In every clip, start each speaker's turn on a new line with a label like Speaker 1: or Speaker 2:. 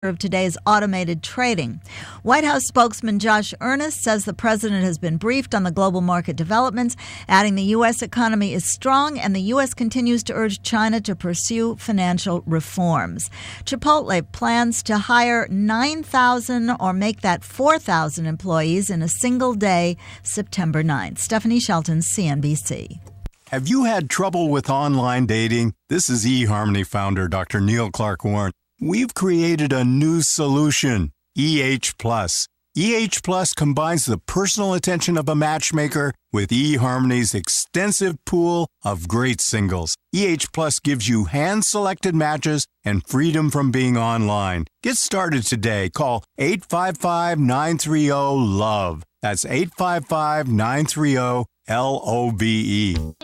Speaker 1: of today's automated trading. White House spokesman Josh Earnest says the president has been briefed on the global market developments, adding the U.S. economy is strong and the U.S. continues to urge China to pursue financial reforms. Chipotle plans to hire 9,000 or make that 4,000 employees in a single day, September 9th. Stephanie Shelton, CNBC.
Speaker 2: Have you had trouble with online dating? This is eHarmony founder Dr. Neil Clark Warren. We've created a new solution, EH Plus. EH Plus combines the personal attention of a matchmaker with eHarmony's extensive pool of great singles. EH Plus gives you hand-selected matches and freedom from being online. Get started today. Call 855-930-LOVE. That's 855-930-LOVE.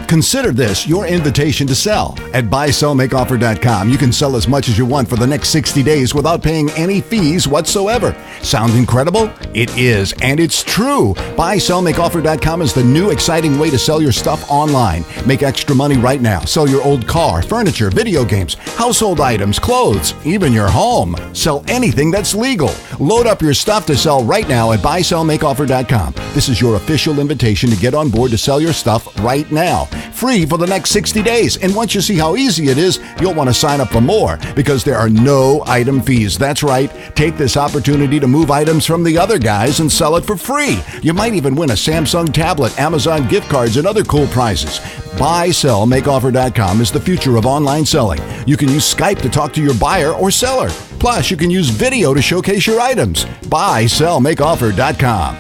Speaker 3: Consider this your invitation to sell. At buysellmakeoffer.com, you can sell as much as you want for the next 60 days without paying any fees whatsoever. Sound incredible? It is, and it's true. Buysellmakeoffer.com is the new exciting way to sell your stuff online. Make extra money right now. Sell your old car, furniture, video games, household items, clothes, even your home. Sell anything that's legal. Load up your stuff to sell right now at buysellmakeoffer.com. This is your official invitation to get on board to sell your stuff right now. Free for the next 60 days. And once you see how easy it is, you'll want to sign up for more because there are no item fees. That's right. Take this opportunity to move items from the other guys and sell it for free. You might even win a Samsung tablet, Amazon gift cards, and other cool prizes. BuySellMakeOffer.com is the future of online selling. You can use Skype to talk to your buyer or seller. Plus, you can use video to showcase your items. BuySellMakeOffer.com.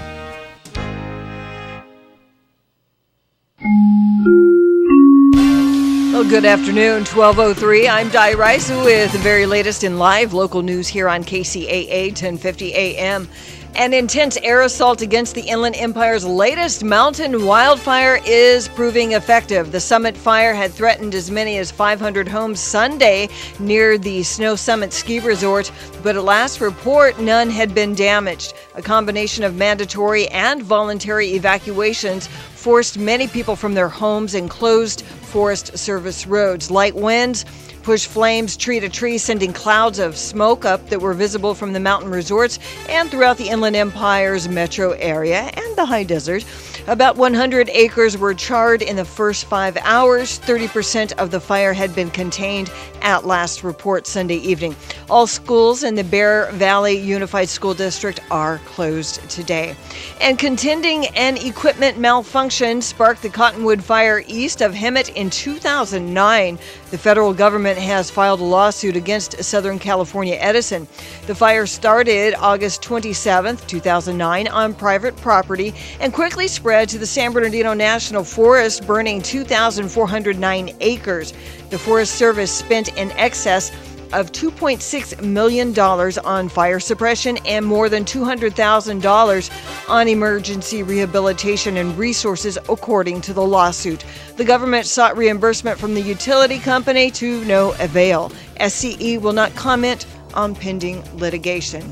Speaker 4: Well, good afternoon, 12:03. I'm Di Rice with the very latest in live local news here on KCAA 1050 AM. An intense air assault against the Inland Empire's latest mountain wildfire is proving effective. The Summit fire had threatened as many as 500 homes Sunday near the Snow Summit Ski Resort, but at last report, none had been damaged. A combination of mandatory and voluntary evacuations forced many people from their homes and closed Forest Service roads. Light winds pushed flames tree to tree, sending clouds of smoke up that were visible from the mountain resorts and throughout the Inland Empire's metro area and the high desert. About 100 acres were charred in the first 5 hours. 30% of the fire had been contained at last report Sunday evening. All schools in the Bear Valley Unified School District are closed today. And contending an equipment malfunction sparked the Cottonwood fire east of Hemet in 2009. The federal government has filed a lawsuit against Southern California Edison. The fire started August 27, 2009 on private property and quickly spread to the San Bernardino National Forest, burning 2,409 acres. The Forest Service spent in excess of $2.6 million on fire suppression and more than $200,000 on emergency rehabilitation and resources, according to the lawsuit. The government sought reimbursement from the utility company to no avail. SCE will not comment on pending litigation.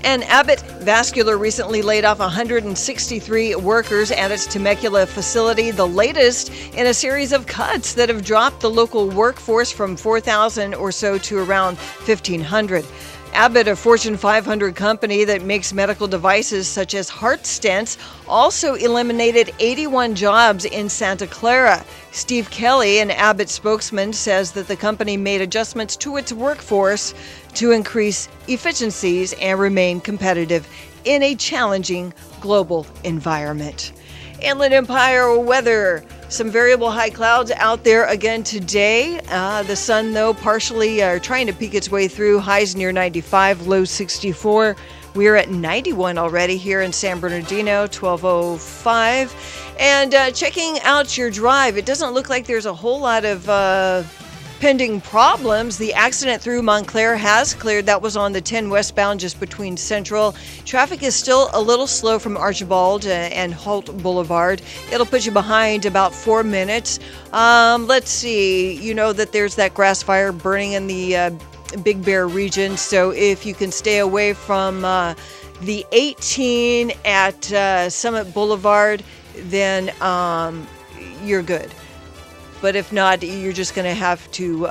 Speaker 4: And Abbott Vascular recently laid off 163 workers at its Temecula facility, the latest in a series of cuts that have dropped the local workforce from 4,000 or so to around 1,500. Abbott, a Fortune 500 company that makes medical devices such as heart stents, also eliminated 81 jobs in Santa Clara. Steve Kelly, an Abbott spokesman, says that the company made adjustments to its workforce to increase efficiencies and remain competitive in a challenging global environment. Inland Empire weather. Some variable high clouds out there again today. The sun, though, partially trying to peek its way through. Highs near 95, low 64. We're at 91 already here in San Bernardino, 12:05. And checking out your drive, it doesn't look like there's a whole lot of pending problems. The accident through Montclair has cleared. That was on the 10 westbound just between Central. Traffic is still a little slow from Archibald and Holt Boulevard. It'll put you behind about 4 minutes. Let's see. You know that there's that grass fire burning in the Big Bear region. So if you can stay away from the 18 at Summit Boulevard, then you're good. But if not, you're just going to have to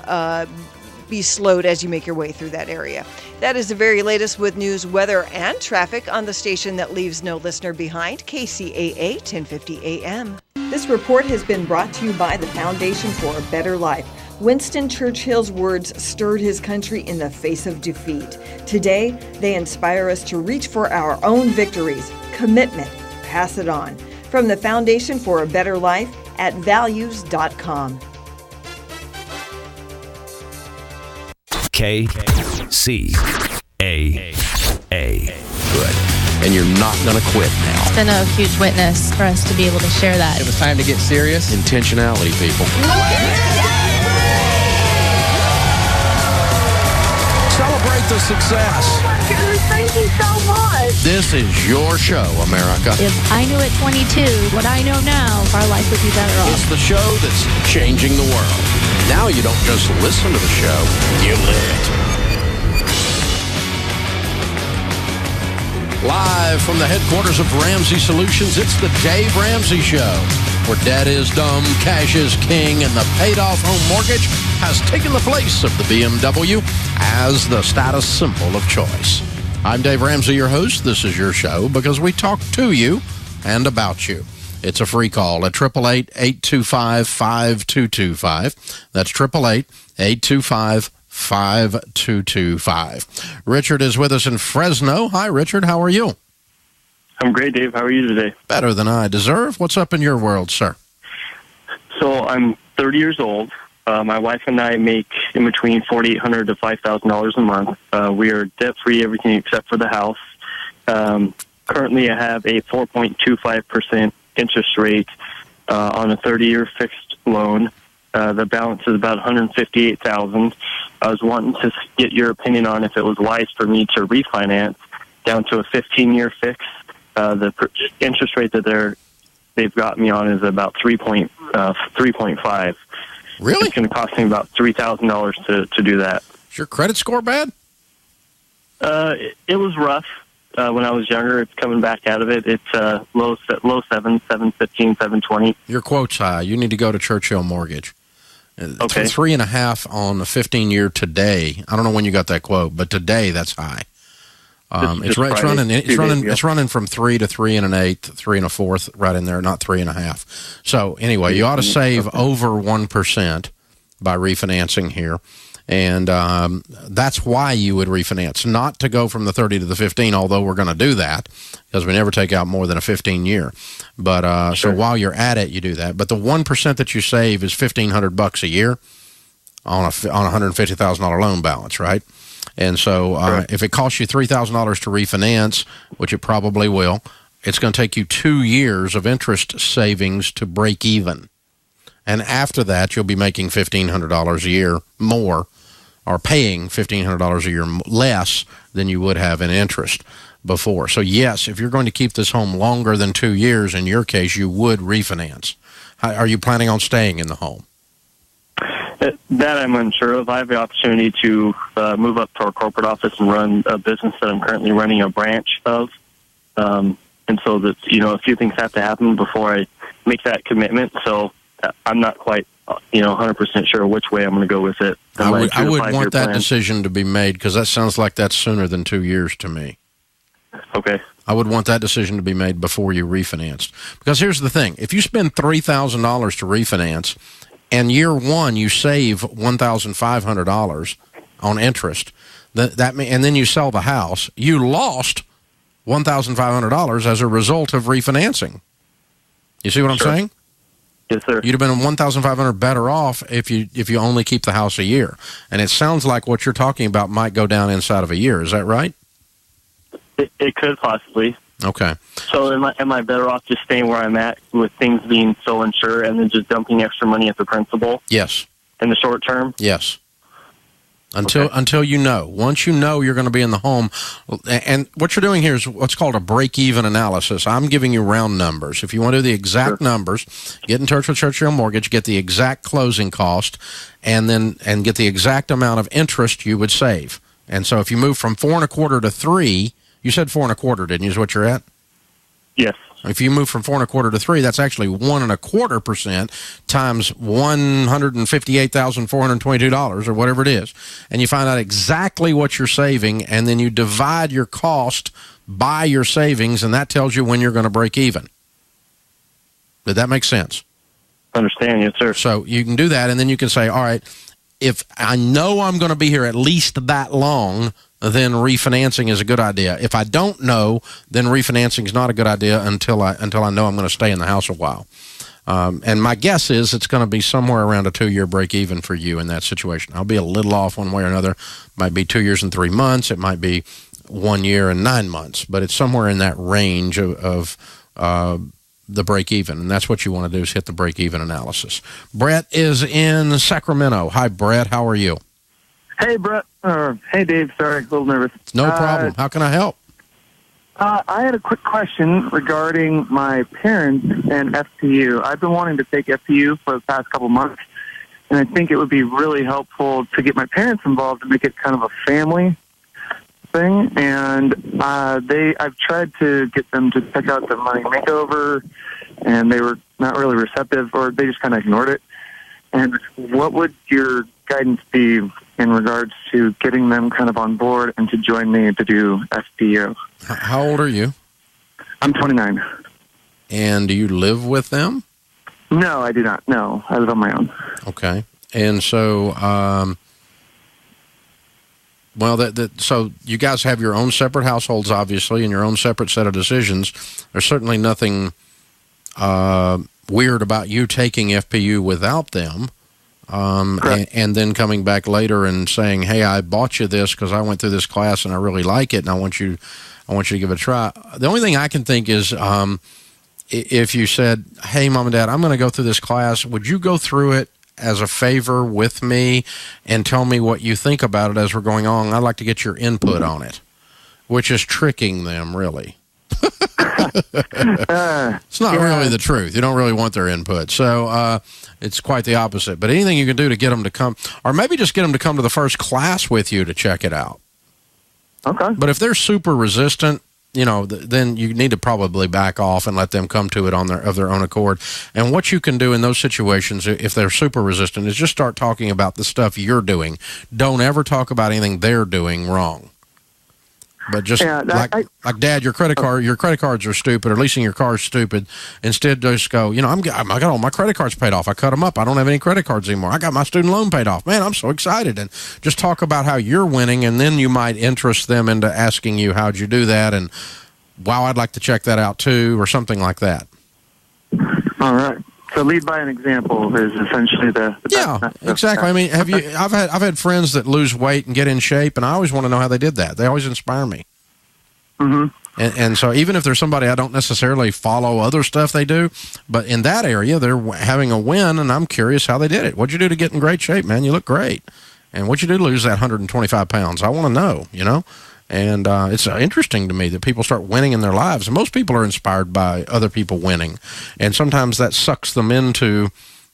Speaker 4: be slowed as you make your way through that area. That is the very latest with news, weather, and traffic on the station that leaves no listener behind, KCAA 1050 AM. This report has been brought to you by the Foundation for a Better Life. Winston Churchill's words stirred his country in the face of defeat. Today, they inspire us to reach for our own victories. Commitment. Pass it on. From the Foundation for a Better Life at values.com.
Speaker 5: Kcaadave. Good. And you're not going to quit now.
Speaker 6: It's been a huge witness for us to be able to share that.
Speaker 7: It was time to get serious.
Speaker 5: Intentionality, people. Celebrate the success.
Speaker 8: Oh my goodness, thank you so much.
Speaker 5: This is your show, America.
Speaker 6: If I knew at 22 what I know now, our life would be better off.
Speaker 5: It's the show that's changing the world. Now you don't just listen to the show, you live it. Live from the headquarters of Ramsey Solutions, it's the Dave Ramsey Show, where debt is dumb, cash is king, and the paid-off home mortgage has taken the place of the BMW as the status symbol of choice. I'm Dave Ramsey, your host. This is your show because we talk to you and about you. It's a free call at 888-825-5225. That's 888-825-5225. Richard is with us in Fresno. Hi, Richard. How are you?
Speaker 9: I'm great, Dave. How are you today?
Speaker 5: Better than I deserve. What's up in your world, sir?
Speaker 9: So I'm 30 years old. My wife and I make in between $4,800 to $5,000 a month. We are debt-free, everything except for the house. Currently, I have a 4.25% interest rate on a 30-year fixed loan. The balance is about $158,000. I was wanting to get your opinion on if it was wise for me to refinance down to a 15-year fix. The interest rate that they've got me on is about 3.5.
Speaker 5: Really?
Speaker 9: It's going to cost me about $3,000 to do that.
Speaker 5: Is your credit score bad?
Speaker 9: It was rough when I was younger. It's coming back out of it. It's low 7, 715, 720.
Speaker 5: Your quote's high. You need to go to Churchill Mortgage.
Speaker 9: Okay.
Speaker 5: 3.5 on a 15-year today. I don't know when you got that quote, but today that's high. It's running from 3 to 3 1/8, 3 1/4, right in there, not 3.5. So anyway, you ought to save over 1% by refinancing here, and that's why you would refinance, not to go from the 30 to the 15. Although we're going to do that because we never take out more than a 15-year. But
Speaker 9: Sure.
Speaker 5: So while you're at it, you do that. But the 1% that you save is $1,500 a year on a $150,000 loan balance, right? And so if it costs you $3,000 to refinance, which it probably will, it's going to take you 2 years of interest savings to break even. And after that, you'll be making $1,500 a year more, or paying $1,500 a year less than you would have in interest before. So yes, if you're going to keep this home longer than 2 years, in your case, you would refinance. Are you planning on staying in the home?
Speaker 9: That I'm unsure of. I have the opportunity to move up to our corporate office and run a business that I'm currently running a branch of. And so that, a few things have to happen before I make that commitment. So I'm not quite, 100% sure which way I'm going to go with it.
Speaker 5: I would want that decision to be made, because that sounds like that's sooner than 2 years to me.
Speaker 9: Okay.
Speaker 5: I would want that decision to be made before you refinanced. Because here's the thing. If you spend $3,000 to refinance, and year one you save $1,500 on interest, and then you sell the house, you lost $1,500 as a result of refinancing. You see what I'm saying?
Speaker 9: Yes, sir.
Speaker 5: You'd have been $1,500 better off if you only keep the house a year. And it sounds like what you're talking about might go down inside of a year. Is that right?
Speaker 9: It could possibly.
Speaker 5: Okay.
Speaker 9: So am I better off just staying where I'm at with things being so unsure and then just dumping extra money at the principal?
Speaker 5: Yes.
Speaker 9: In the short term?
Speaker 5: Yes. Until you know. Once you know you're going to be in the home, and what you're doing here is what's called a break-even analysis. I'm giving you round numbers. If you want to do the exact numbers, get in touch with Churchill Mortgage, get the exact closing cost, and get the exact amount of interest you would save. And so if you move from 4 1/4 to 3, you said 4 1/4, didn't you? Is what you're at?
Speaker 9: Yes.
Speaker 5: If you move from 4.25 to 3, that's actually 1.25% times $158,422 or whatever it is. And you find out exactly what you're saving, and then you divide your cost by your savings, and that tells you when you're going to break even. Did that make sense?
Speaker 9: Understand, yes, sir.
Speaker 5: So you can do that, and then you can say, all right, if I know I'm going to be here at least that long, then refinancing is a good idea. If I don't know, then refinancing is not a good idea until I know I'm going to stay in the house a while. And my guess is it's going to be somewhere around a 2-year break even for you in that situation. I'll be a little off one way or another. It might be 2 years and 3 months. It might be 1 year and 9 months, but it's somewhere in that range of the break even. And that's what you want to do, is hit the break even analysis. Brett is in Sacramento. Hi, Brett. How are you?
Speaker 7: Hey, Brett. Hey, Dave. Sorry, a little nervous.
Speaker 5: No problem. How can I help?
Speaker 7: I had a quick question regarding my parents and FPU. I've been wanting to take FPU for the past couple months, and I think it would be really helpful to get my parents involved to make it kind of a family thing. And I've tried to get them to check out the money makeover, and they were not really receptive, or they just kind of ignored it. And what would your guidance be in regards to getting them kind of on board and to join me to do FPU?
Speaker 5: How old are you?
Speaker 7: I'm 29.
Speaker 5: And do you live with them?
Speaker 7: No, I do not. No, I live on my own.
Speaker 5: Okay. And so, so you guys have your own separate households, obviously, and your own separate set of decisions. There's certainly nothing weird about you taking FPU without them. And then coming back later and saying, hey, I bought you this because I went through this class and I really like it, and I want you to give it a try. The only thing I can think is if you said, hey, Mom and Dad, I'm going to go through this class, would you go through it as a favor with me and tell me what you think about it as we're going on? I'd like to get your input on it, which is tricking them, really. It's not really the truth. You don't really want their input. So it's quite the opposite. But anything you can do to get them to come, or maybe just get them to come to the first class with you to check it out.
Speaker 7: Okay.
Speaker 5: But if they're super resistant, then you need to probably back off and let them come to it of their own accord. And what you can do in those situations, if they're super resistant, is just start talking about the stuff you're doing. Don't ever talk about anything they're doing wrong. But just like Dad, your credit cards are stupid, or leasing your car is stupid. Instead, just go, I got all my credit cards paid off. I cut them up. I don't have any credit cards anymore. I got my student loan paid off. Man, I'm so excited. And just talk about how you're winning, and then you might interest them into asking you, how'd you do that? And, wow, I'd like to check that out too, or something like that.
Speaker 7: All right. So lead by an example is essentially the best
Speaker 5: exactly. I mean, I've had friends that lose weight and get in shape, and I always want to know how they did that. They always inspire me.
Speaker 7: Mm-hmm.
Speaker 5: And so even if there's somebody I don't necessarily follow other stuff they do, but in that area they're having a win, and I'm curious how they did it. What'd you do to get in great shape, man? You look great. And what'd you do to lose that 125 pounds? I want to know, And it's interesting to me that people start winning in their lives. And most people are inspired by other people winning. And sometimes that sucks them into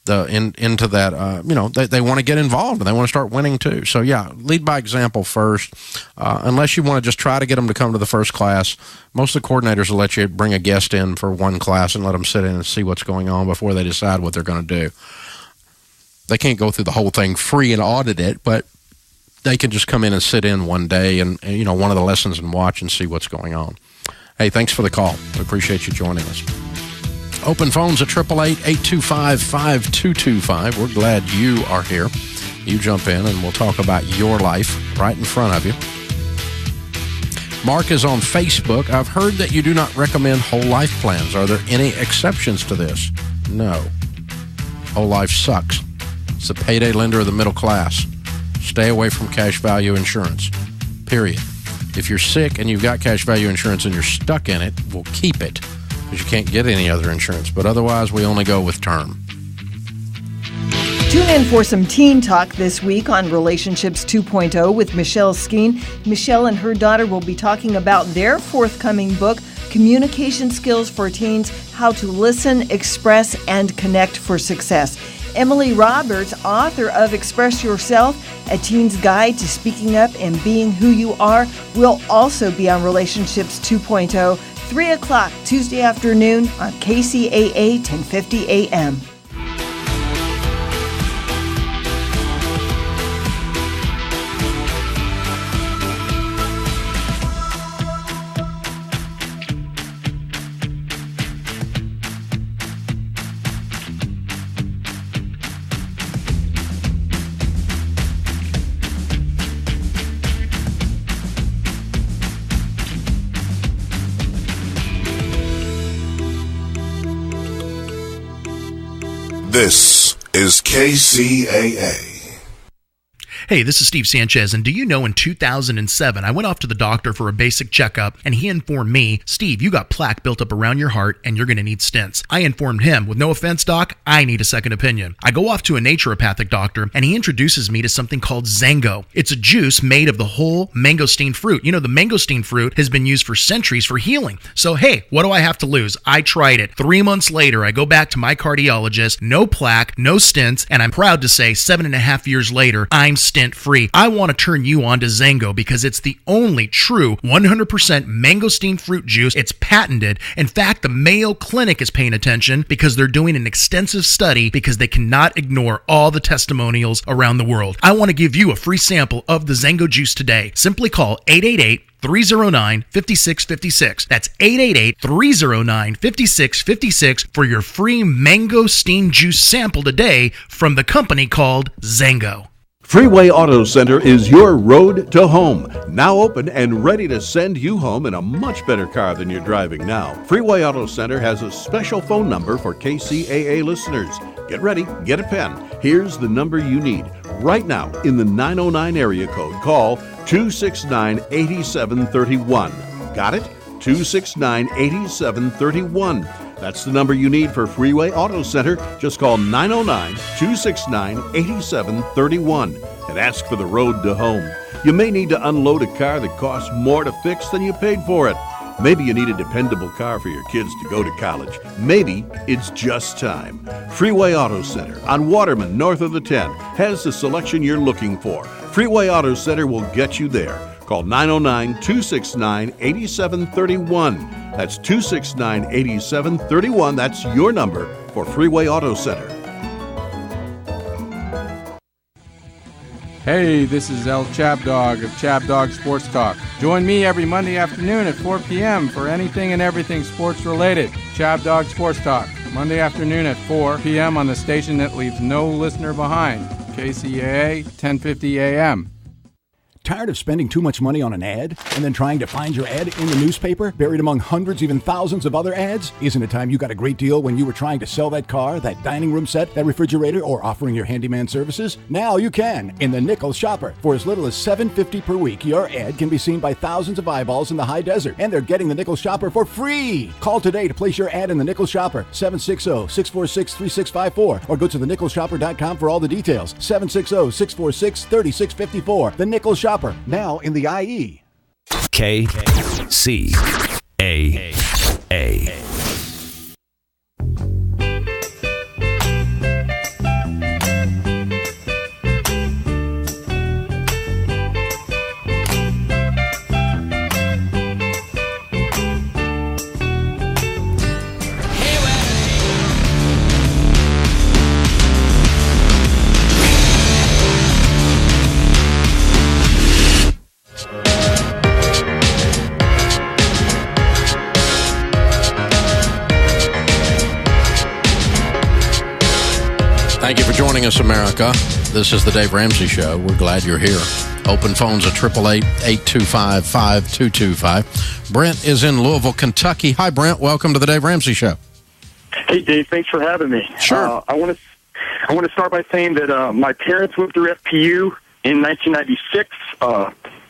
Speaker 5: that, they want to get involved and they want to start winning too. So, yeah, lead by example first. Unless you want to just try to get them to come to the first class, most of the coordinators will let you bring a guest in for one class and let them sit in and see what's going on before they decide what they're going to do. They can't go through the whole thing free and audit it, but they can just come in and sit in one day and one of the lessons and watch and see what's going on. Hey, thanks for the call. We appreciate you joining us. Open phones at 888-825-5225. We're glad you are here. You jump in and we'll talk about your life right in front of you. Mark is on Facebook. I've heard that you do not recommend whole life plans. Are there any exceptions to this? No. Whole life sucks. It's the payday lender of the middle class. Stay away from cash value insurance, period. If you're sick and you've got cash value insurance and you're stuck in it, we'll keep it because you can't get any other insurance. But otherwise, we only go with term.
Speaker 4: Tune in for some teen talk this week on Relationships 2.0 with Michelle Skeen. Michelle and her daughter will be talking about their forthcoming book, Communication Skills for Teens, How to Listen, Express, and Connect for Success. Emily Roberts, author of Express Yourself, A Teen's Guide to Speaking Up and Being Who You Are, will also be on Relationships 2.0 3 o'clock Tuesday afternoon on KCAA 1050 AM.
Speaker 10: This is KCAA.
Speaker 11: Hey, this is Steve Sanchez, and do you know in 2007, I went off to the doctor for a basic checkup, and he informed me, Steve, you got plaque built up around your heart, and you're going to need stents. I informed him, with no offense, doc, I need a second opinion. I go off to a naturopathic doctor, and he introduces me to something called Zango. It's a juice made of the whole mangosteen fruit. You know, the mangosteen fruit has been used for centuries for healing. So, hey, what do I have to lose? I tried it. 3 months later, I go back to my cardiologist, no plaque, no stents, and I'm proud to say 7.5 years later, I'm stent-free. I want to turn you on to Zango because it's the only true 100% mangosteen fruit juice. It's patented. In fact, the Mayo Clinic is paying attention because they're doing an extensive study because they cannot ignore all the testimonials around the world. I want to give you a free sample of the Zango juice today. Simply call 888-309-5656. That's 888-309-5656 for your free mangosteen juice sample today from the company called Zango.
Speaker 12: Freeway Auto Center is your road to home. Now open and ready to send you home in a much better car than you're driving now. Freeway Auto Center has a special phone number for KCAA listeners. Get ready, get a pen. Here's the number you need. Right now, in the 909 area code, call 269-8731. Got it? 269-8731. That's the number you need for Freeway Auto Center. Just call 909-269-8731 and ask for the road to home. You may need to unload a car that costs more to fix than you paid for it. Maybe you need a dependable car for your kids to go to college. Maybe it's just time. Freeway Auto Center on Waterman, north of the 10, has the selection you're looking for. Freeway Auto Center will get you there. Call 909-269-8731. That's 269-8731. That's your number for Freeway Auto Center.
Speaker 13: Hey, this is El Chabdog of Chabdog Sports Talk. Join me every Monday afternoon at 4 p.m. for anything and everything sports related. Chabdog Sports Talk, Monday afternoon at 4 p.m. on the station that leaves no listener behind. KCAA 1050 AM.
Speaker 3: Tired of spending too much money on an ad and then trying to find your ad in the newspaper, buried among hundreds, even thousands of other ads? Isn't it time you got a great deal when you were trying to sell that car, that dining room set, that refrigerator, or offering your handyman services? Now you can in the Nickel Shopper. For as little as $7.50 per week, your ad can be seen by thousands of eyeballs in the high desert, and they're getting the Nickel Shopper for free. Call today to place your ad in the Nickel Shopper, 760-646-3654, or go to thenickelshopper.com for all the details, 760-646-3654. The Nickel Shopper. Now in the IE.
Speaker 14: KCAA.
Speaker 5: Thank you for joining us, America. This is the Dave Ramsey Show. We're glad you're here. Open phones at 888-825-5225. Brent is in Louisville, Kentucky. Hi, Brent. Welcome to the Dave Ramsey Show.
Speaker 9: Hey, Dave. Thanks for having me.
Speaker 5: Sure.
Speaker 9: I want to start by saying that my parents went through FPU in 1996.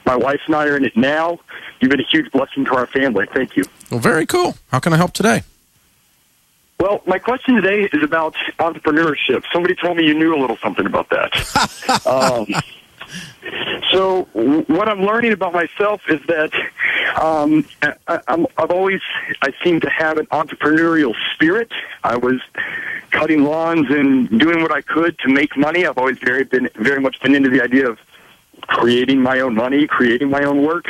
Speaker 9: My wife and I are in it now. You've been a huge blessing to our family. Thank you.
Speaker 5: Well, very cool. How can I help today?
Speaker 9: Well, my question today is about entrepreneurship. Somebody told me you knew a little something about that. So what I'm learning about myself is that I seem to have an entrepreneurial spirit. I was cutting lawns and doing what I could to make money. I've always very much been into the idea of creating my own money, creating my own work.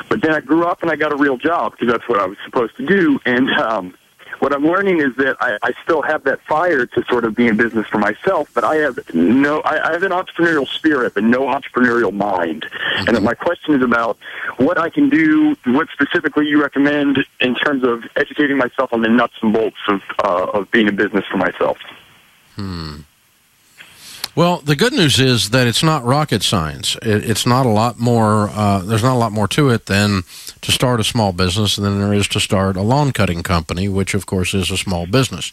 Speaker 9: But
Speaker 14: then I grew up and I got a real job because that's what I was supposed to do. And what I'm learning is that I still have that fire to sort of be in business for myself, but I have I have an entrepreneurial spirit, but no entrepreneurial mind. And my question is about what I can do, what specifically you recommend in terms of educating myself on the nuts and bolts of being in business for myself.
Speaker 5: Well, the good news is that it's not rocket science. It's not a lot more. There's not a lot more to it than to start a small business than there is to start a lawn cutting company, which of course is a small business.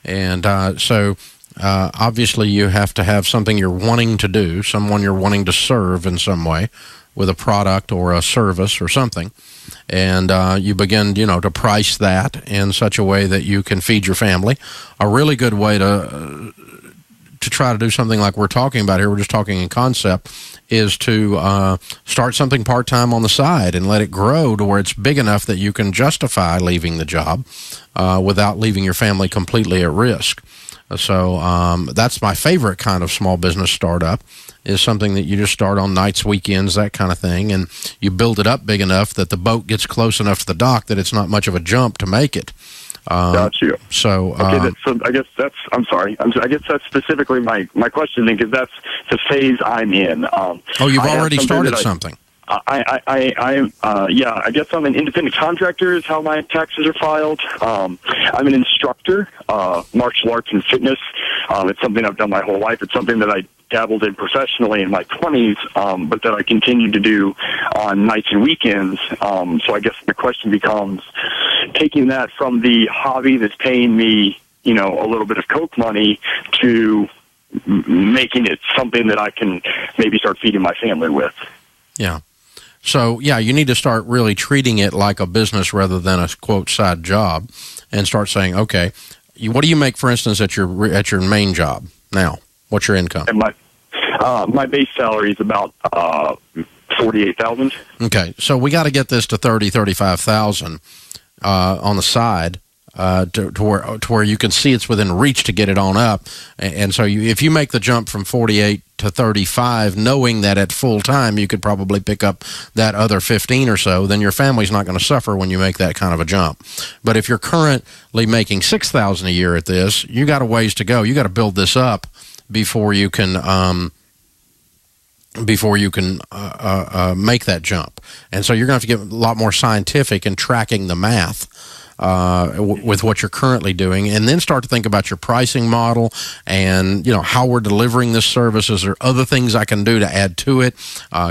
Speaker 5: And so obviously you have to have something you're wanting to do, someone you're wanting to serve in some way with a product or a service or something. And you begin, to price that in such a way that you can feed your family. A really good way to try to do something like we're talking about here, we're just talking in concept, is to start something part-time on the side and let it grow to where it's big enough that you can justify leaving the job without leaving your family completely at risk. So that's my favorite kind of small business startup, is something that you just start on nights, weekends, that kind of thing, and you build it up big enough that the boat gets close enough to the dock that it's not much of a jump to make it.
Speaker 14: Got you.
Speaker 5: So,
Speaker 14: okay, so I guess that's. I'm sorry. I guess that's specifically my question, because that's the phase I'm in.
Speaker 5: You've already started something.
Speaker 14: I guess I'm an independent contractor is how my taxes are filed. I'm an instructor, martial arts and fitness. It's something I've done my whole life. It's something that I dabbled in professionally in my 20s, but that I continue to do on nights and weekends. So I guess the question becomes, taking that from the hobby that's paying me, a little bit of Coke money, to making it something that I can maybe start feeding my family with.
Speaker 5: Yeah. So, you need to start really treating it like a business rather than a, quote, side job, and start saying, okay, what do you make, for instance, at your main job now? What's your income?
Speaker 14: And my base salary is about $48,000.
Speaker 5: Okay, so we got to get this to $35,000 on the side. To where you can see it's within reach to get it on up. And so if you make the jump from 48 to 35, knowing that at full time you could probably pick up that other 15 or so, then your family's not going to suffer when you make that kind of a jump. But if you're currently making $6,000 a year at this, you got a ways to go. You got to build this up before you can make that jump. And so you're going to have to get a lot more scientific in tracking the math with what you're currently doing, and then start to think about your pricing model and how we're delivering this service. Is there other things I can do to add to it?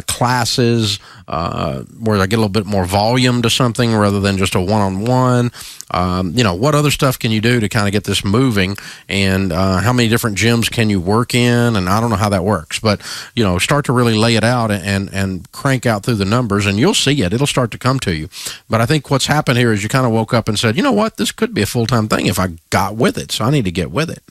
Speaker 5: Classes where I get a little bit more volume to something rather than just a one-on-one. What other stuff can you do to kind of get this moving, and how many different gyms can you work in? And I don't know how that works, but start to really lay it out and crank out through the numbers, and you'll see it. It'll start to come to you. But I think what's happened here is you kind of woke up and said, you know what, this could be a full-time thing if I got with it, so I need to get with it.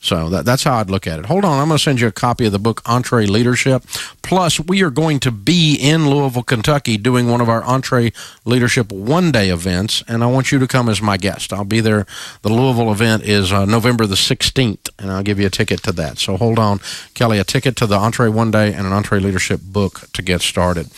Speaker 5: So that's how I'd look at it. Hold on, I'm going to send you a copy of the book, Entree Leadership. Plus, we are going to be in Louisville, Kentucky, doing one of our Entree Leadership one-day events, and I want you to come as my guest. I'll be there. The Louisville event is November the 16th, and I'll give you a ticket to that. So hold on, Kelly, a ticket to the Entree One Day and an Entree Leadership book to get started.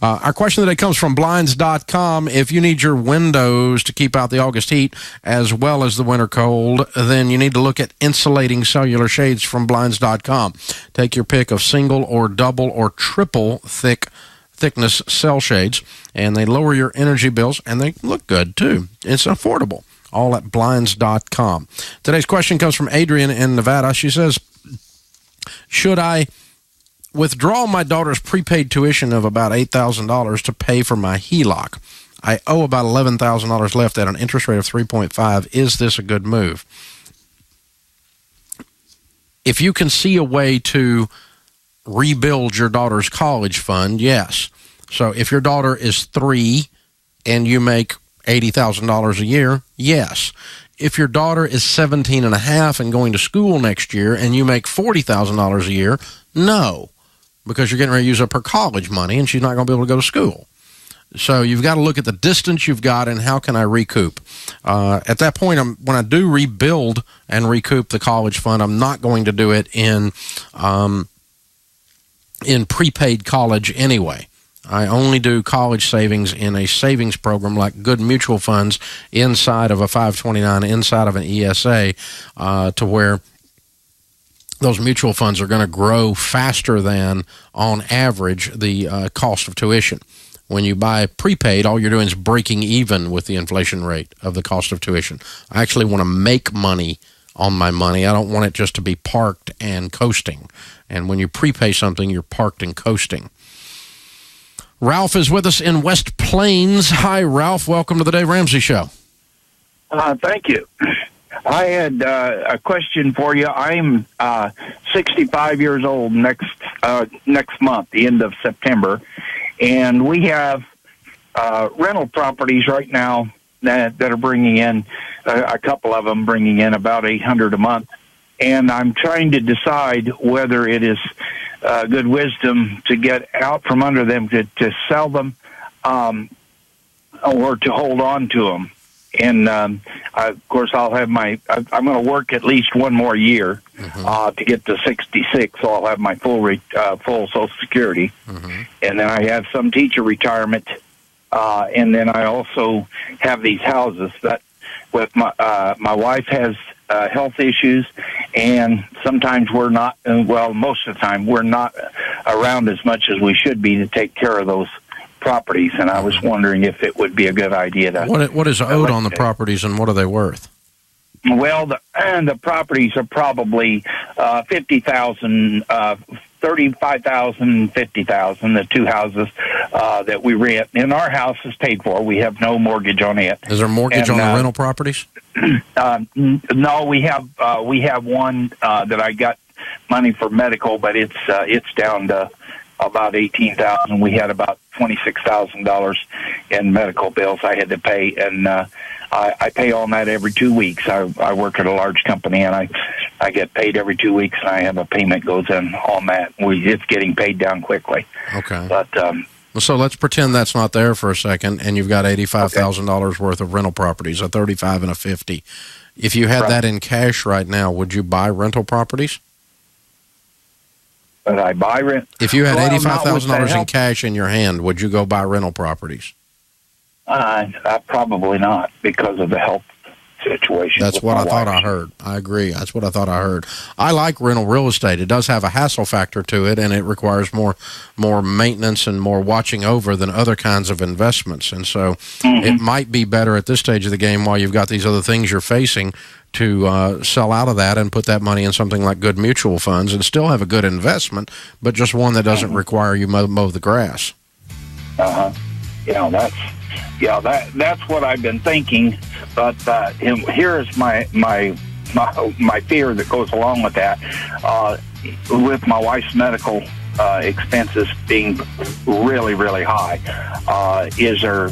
Speaker 5: Our question today comes from Blinds.com. If you need your windows to keep out the August heat as well as the winter cold, then you need to look at insulating cellular shades from Blinds.com. Take your pick of single or double or triple thickness cell shades, and they lower your energy bills, and they look good too. It's affordable. All at Blinds.com. Today's question comes from Adrian in Nevada. She says, should I withdraw my daughter's prepaid tuition of about $8,000 to pay for my HELOC? I owe about $11,000 left at an interest rate of 3.5. Is this a good move? If you can see a way to rebuild your daughter's college fund, yes. So if your daughter is 3 and you make $80,000 a year, yes. If your daughter is 17 and a half and going to school next year and you make $40,000 a year, no, because you're getting ready to use up her college money and she's not going to be able to go to school. So you've got to look at the distance you've got and how can I recoup. At that point, when I do rebuild and recoup the college fund, I'm not going to do it in prepaid college anyway. I only do college savings in a savings program like good mutual funds inside of a 529, inside of an ESA, to where those mutual funds are going to grow faster than, on average, the cost of tuition. When you buy prepaid, all you're doing is breaking even with the inflation rate of the cost of tuition. I actually want to make money on my money. I don't want it just to be parked and coasting. And when you prepay something, you're parked and coasting. Ralph is with us in West Plains. Hi, Ralph. Welcome to the Dave Ramsey Show.
Speaker 15: Thank you. I had a question for you. I'm 65 years old next month, the end of September, and we have rental properties right now that are bringing in, a couple of them bringing in about $800 a month, and I'm trying to decide whether it is good wisdom to get out from under them, to sell them, or to hold on to them. And of course, I'll have I'm going to work at least one more year to get to 66, so I'll have my full Social Security, and then I have some teacher retirement, and then I also have these houses that, with my wife has health issues, and sometimes we're not. Well, most of the time we're not around as much as we should be to take care of those properties, and I was wondering if it would be a good idea to...
Speaker 5: What is owed on the properties, and what are they worth?
Speaker 15: Well, the properties are probably $50,000, $35,000, $50,000. The two houses that we rent, and our house is paid for. We have no mortgage on it.
Speaker 5: Is there mortgage on the rental properties?
Speaker 15: No, we have one that I got money for medical, but it's down to about $18,000. We had about $26,000 in medical bills I had to pay, and I pay on that every 2 weeks. I work at a large company, and I get paid every 2 weeks, and I have a payment goes in on that. It's getting paid down quickly.
Speaker 5: Okay.
Speaker 15: But
Speaker 5: so let's pretend that's not there for a second, and you've got $85,000 worth of rental properties, a 35 and a 50. If you had that in cash right now, would you buy rental properties?
Speaker 15: Would I buy rent?
Speaker 5: If you had $85,000 in cash in your hand, would you go buy rental properties?
Speaker 15: Probably not, because of the health situation.
Speaker 5: That's what I thought I heard. I agree. That's what I thought I heard. I like rental real estate. It does have a hassle factor to it, and it requires more maintenance and more watching over than other kinds of investments. And so it might be better at this stage of the game, while you've got these other things you're facing, to sell out of that and put that money in something like good mutual funds and still have a good investment, but just one that doesn't require you mow the grass.
Speaker 15: That's what I've been thinking. But here is my fear that goes along with that. With my wife's medical expenses being really, really high, is there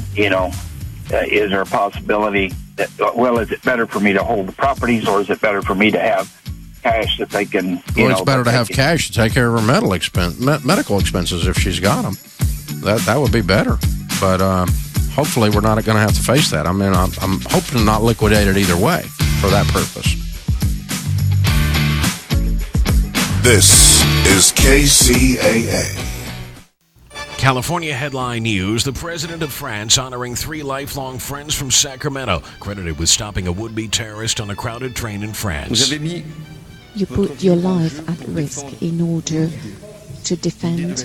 Speaker 15: a possibility that, well, is it better for me to hold the properties, or is it better for me to have cash that they can,
Speaker 5: it's better to have cash to take care of her medical expenses if she's got them. That would be better. But hopefully we're not going to have to face that. I mean, I'm hoping to not liquidate it either way for that purpose.
Speaker 10: This is KCAA.
Speaker 16: California headline news: the president of France honoring 3 lifelong friends from Sacramento, credited with stopping a would-be terrorist on a crowded train in France.
Speaker 17: You put your life at risk in order to defend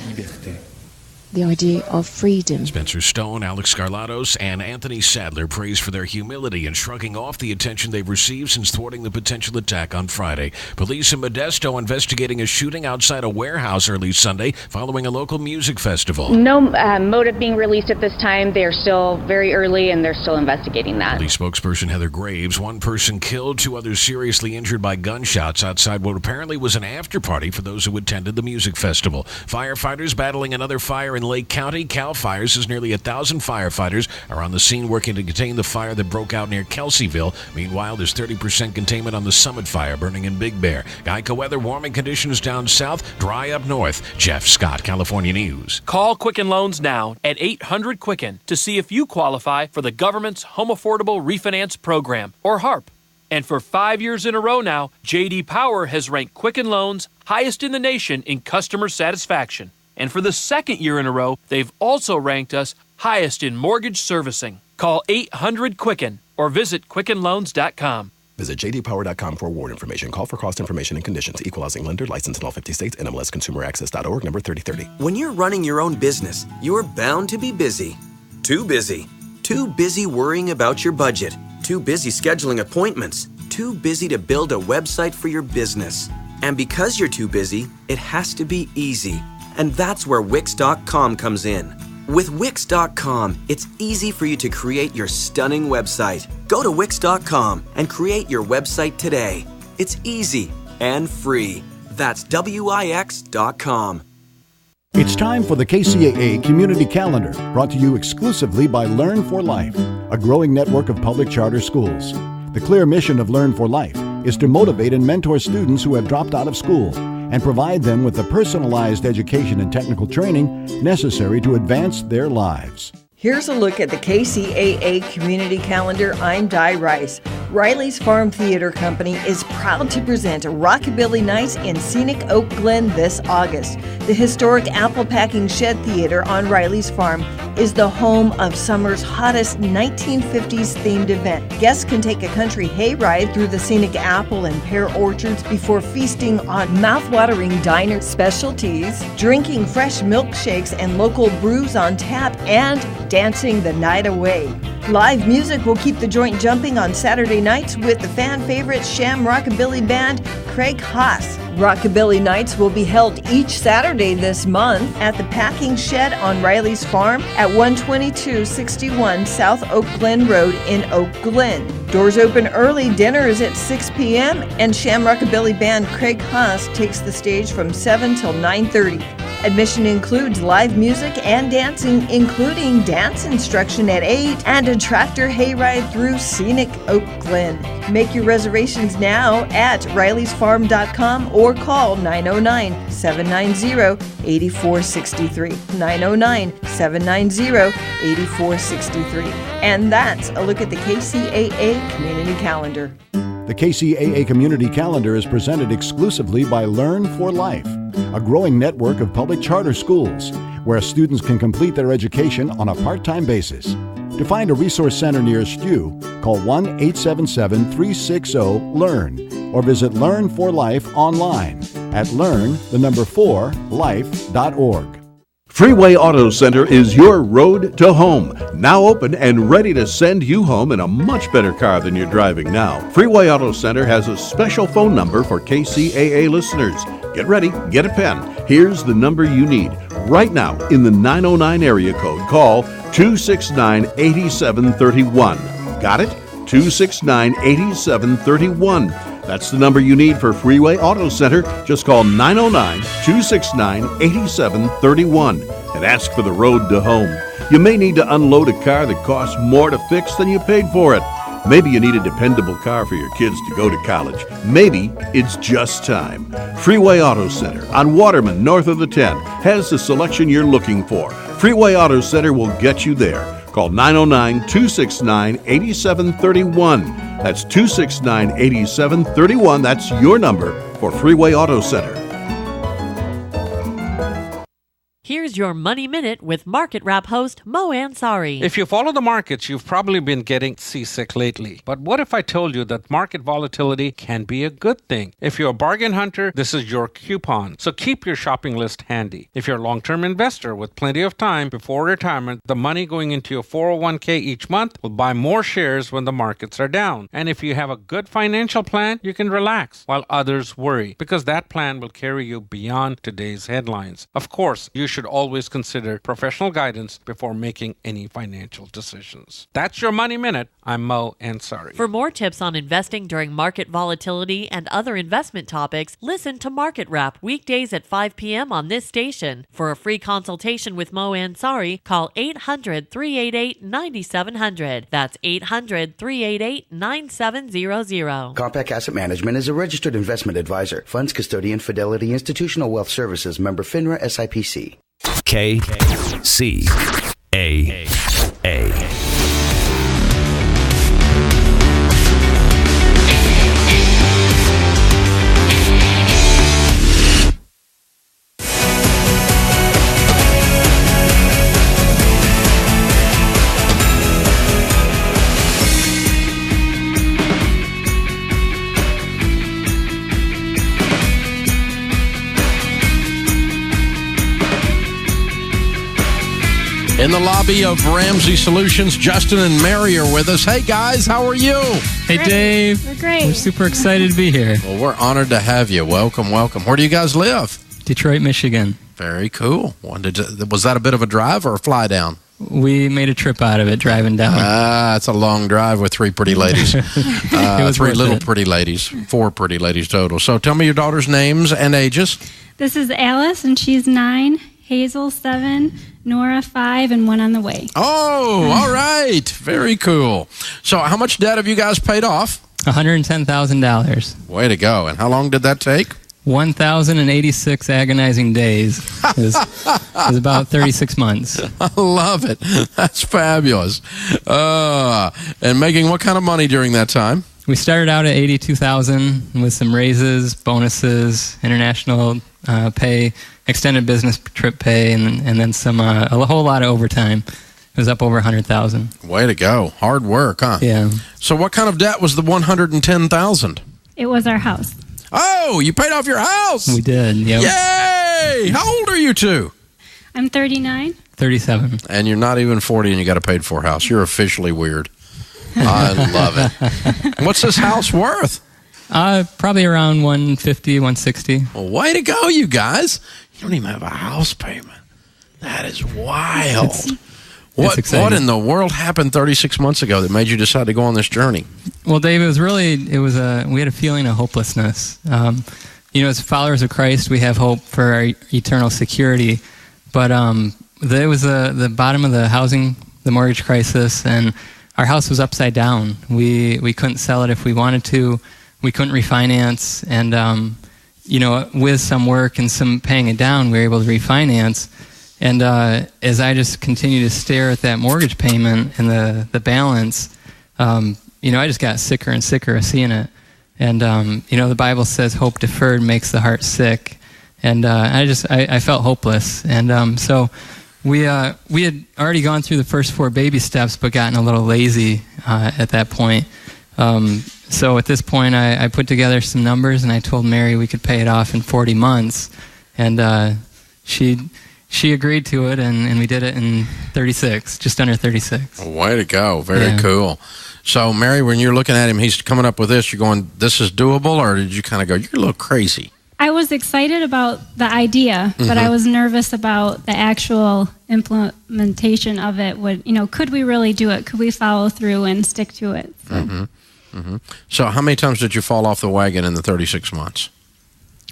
Speaker 17: the idea of freedom.
Speaker 16: Spencer Stone, Alex Scarlatos, and Anthony Sadler praised for their humility in shrugging off the attention they've received since thwarting the potential attack on Friday. Police in Modesto investigating a shooting outside a warehouse early Sunday following a local music festival.
Speaker 18: No motive being released at this time. They're still very early, and they're still investigating that.
Speaker 16: Police spokesperson Heather Graves: one person killed, 2 others seriously injured by gunshots outside what apparently was an after-party for those who attended the music festival. Firefighters battling another fire in Lake County. Cal Fire says nearly 1,000 firefighters are on the scene working to contain the fire that broke out near Kelseyville. Meanwhile, there's 30% containment on the Summit Fire burning in Big Bear. Geico weather: warming conditions down south, dry up north. Jeff Scott, California News.
Speaker 19: Call Quicken Loans now at 800-QUICKEN to see if you qualify for the government's Home Affordable Refinance Program, or HARP. And for 5 years in a row now, J.D. Power has ranked Quicken Loans highest in the nation in customer satisfaction. And for the second year in a row, they've also ranked us highest in mortgage servicing. Call 800-QUICKEN or visit QuickenLoans.com.
Speaker 20: Visit jdpower.com for award information. Call for cost information and conditions. Equal housing lender. Licensed in all 50 states. NMLSConsumerAccess.org. Number 3030.
Speaker 21: When you're running your own business, you're bound to be busy. Too busy. Too busy worrying about your budget. Too busy scheduling appointments. Too busy to build a website for your business. And because you're too busy, it has to be easy. And that's where Wix.com comes in. With Wix.com, it's easy for you to create your stunning website. Go to Wix.com and create your website today. It's easy and free. That's Wix.com.
Speaker 3: It's time for the KCAA Community Calendar, brought to you exclusively by Learn for Life, a growing network of public charter schools. The clear mission of Learn for Life is to motivate and mentor students who have dropped out of school and provide them with the personalized education and technical training necessary to advance their lives.
Speaker 4: Here's a look at the KCAA Community Calendar. I'm Di Rice. Riley's Farm Theater Company is proud to present Rockabilly Nights in scenic Oak Glen this August. The historic apple packing shed theater on Riley's Farm is the home of summer's hottest 1950s themed event. Guests can take a country hayride through the scenic apple and pear orchards before feasting on mouthwatering diner specialties, drinking fresh milkshakes and local brews on tap, and dancing the night away. Live music will keep the joint jumping on Saturday nights with the fan favorite Sham Rockabilly band Craig Haas. Rockabilly Nights will be held each Saturday this month at the Packing Shed on Riley's Farm at 12261 South Oak Glen Road in Oak Glen. Doors open early, dinner is at 6 p.m., and Sham Rockabilly band Craig Haas takes the stage from 7 till 9:30. Admission includes live music and dancing, including dance instruction at 8 and a tractor hayride through scenic Oak Glen. Make your reservations now at rileysfarm.com or call 909-790-8463. 909-790-8463. And that's a look at the KCAA Community Calendar.
Speaker 3: The KCAA Community Calendar is presented exclusively by Learn for Life, a growing network of public charter schools where students can complete their education on a part-time basis. To find a resource center nearest you, call 1-877-360-LEARN or visit Learn for Life online at learn4life.org.
Speaker 12: Freeway Auto Center is your road to home. Now open and ready to send you home in a much better car than you're driving now. Freeway Auto Center has a special phone number for KCAA listeners. Get ready, get a pen. Here's the number you need. Right now, in the 909 area code, call 269-8731. Got it? 269-8731. That's the number you need for Freeway Auto Center. Just call 909-269-8731 and ask for the road to home. You may need to unload a car that costs more to fix than you paid for it. Maybe you need a dependable car for your kids to go to college. Maybe it's just time. Freeway Auto Center on Waterman, north of the 10, has the selection you're looking for. Freeway Auto Center will get you there. Call 909-269-8731. That's 269-8731. That's your number for Freeway Auto Center.
Speaker 22: Here's your Money Minute with Market Wrap host Mo Ansari.
Speaker 23: If you follow the markets, you've probably been getting seasick lately. But what if I told you that market volatility can be a good thing? If you're a bargain hunter, this is your coupon. So keep your shopping list handy. If you're a long-term investor with plenty of time before retirement, the money going into your 401k each month will buy more shares when the markets are down. And if you have a good financial plan, you can relax while others worry, because that plan will carry you beyond today's headlines. Of course, you should always consider professional guidance before making any financial decisions. That's your Money Minute. I'm Mo Ansari.
Speaker 22: For more tips on investing during market volatility and other investment topics, listen to Market Wrap weekdays at 5 p.m. on this station. For a free consultation with Mo Ansari, call 800-388-9700. That's 800-388-9700.
Speaker 24: Compact Asset Management is a registered investment advisor. Funds Custodian Fidelity Institutional Wealth Services, member FINRA SIPC.
Speaker 25: KCAA.
Speaker 5: In the lobby of Ramsey Solutions, Justin and Mary are with us. Hey, guys, how are you?
Speaker 1: Hey,
Speaker 2: Great.
Speaker 1: Dave.
Speaker 2: We're great.
Speaker 1: We're super excited to be here.
Speaker 5: Well, we're honored to have you. Welcome, welcome. Where do you guys live?
Speaker 1: Detroit, Michigan.
Speaker 5: Very cool. Was that a bit of a drive or a fly down?
Speaker 1: We made a trip out of it driving down.
Speaker 5: It's a long drive with three pretty ladies.
Speaker 1: It was
Speaker 5: three
Speaker 1: worth
Speaker 5: little
Speaker 1: it.
Speaker 5: pretty ladies. Four pretty ladies total. So tell me your daughters' names and ages.
Speaker 2: This is Alice, and she's 9. Hazel, 7. Nora, 5, and 1 on the way.
Speaker 5: Oh, all right. Very cool. So how much debt have you guys paid off?
Speaker 1: $110,000.
Speaker 5: Way to go. And how long did that take?
Speaker 1: 1,086 agonizing days. It was about 36 months.
Speaker 5: I love it. That's fabulous. And making what kind of money during that time?
Speaker 1: We started out at $82,000 with some raises, bonuses, international pay, extended business trip pay, and then some a whole lot of overtime. It was up over $100,000.
Speaker 5: Way to go. Hard work, huh?
Speaker 1: Yeah.
Speaker 5: So what kind of debt was the $110,000?
Speaker 2: It was our house.
Speaker 5: Oh, you paid off your house.
Speaker 1: We did. Yep.
Speaker 5: Yay! How old are you two?
Speaker 2: I'm 39.
Speaker 1: 37.
Speaker 5: And you're not even 40 and you got a paid for house. You're officially weird. I love it. What's this house worth?
Speaker 1: Probably around $150,000, $160,000.
Speaker 5: Well, way to go, you guys. You don't even have a house payment. That is wild. What in the world happened 36 months ago that made you decide to go on this journey?
Speaker 1: Well, Dave, we had a feeling of hopelessness. As followers of Christ, we have hope for our eternal security, but there was the bottom of the mortgage crisis, and our house was upside down. We couldn't sell it if we wanted to. We couldn't refinance, and with some work and some paying it down, we were able to refinance. And as I just continued to stare at that mortgage payment and the balance, I just got sicker and sicker of seeing it. And the Bible says hope deferred makes the heart sick. And I felt hopeless. And so we had already gone through the first 4 baby steps, but gotten a little lazy at that point. So at this point, I put together some numbers, and I told Mary we could pay it off in 40 months. And she agreed to it, and we did it in 36, just under 36.
Speaker 5: Way to go. Very cool. So, Mary, when you're looking at him, he's coming up with this, you're going, this is doable, or did you kind of go, you're a little crazy?
Speaker 2: I was excited about the idea, but I was nervous about the actual implementation of it. Could we really do it? Could we follow through and stick to it?
Speaker 5: So how many times did you fall off the wagon in the 36 months?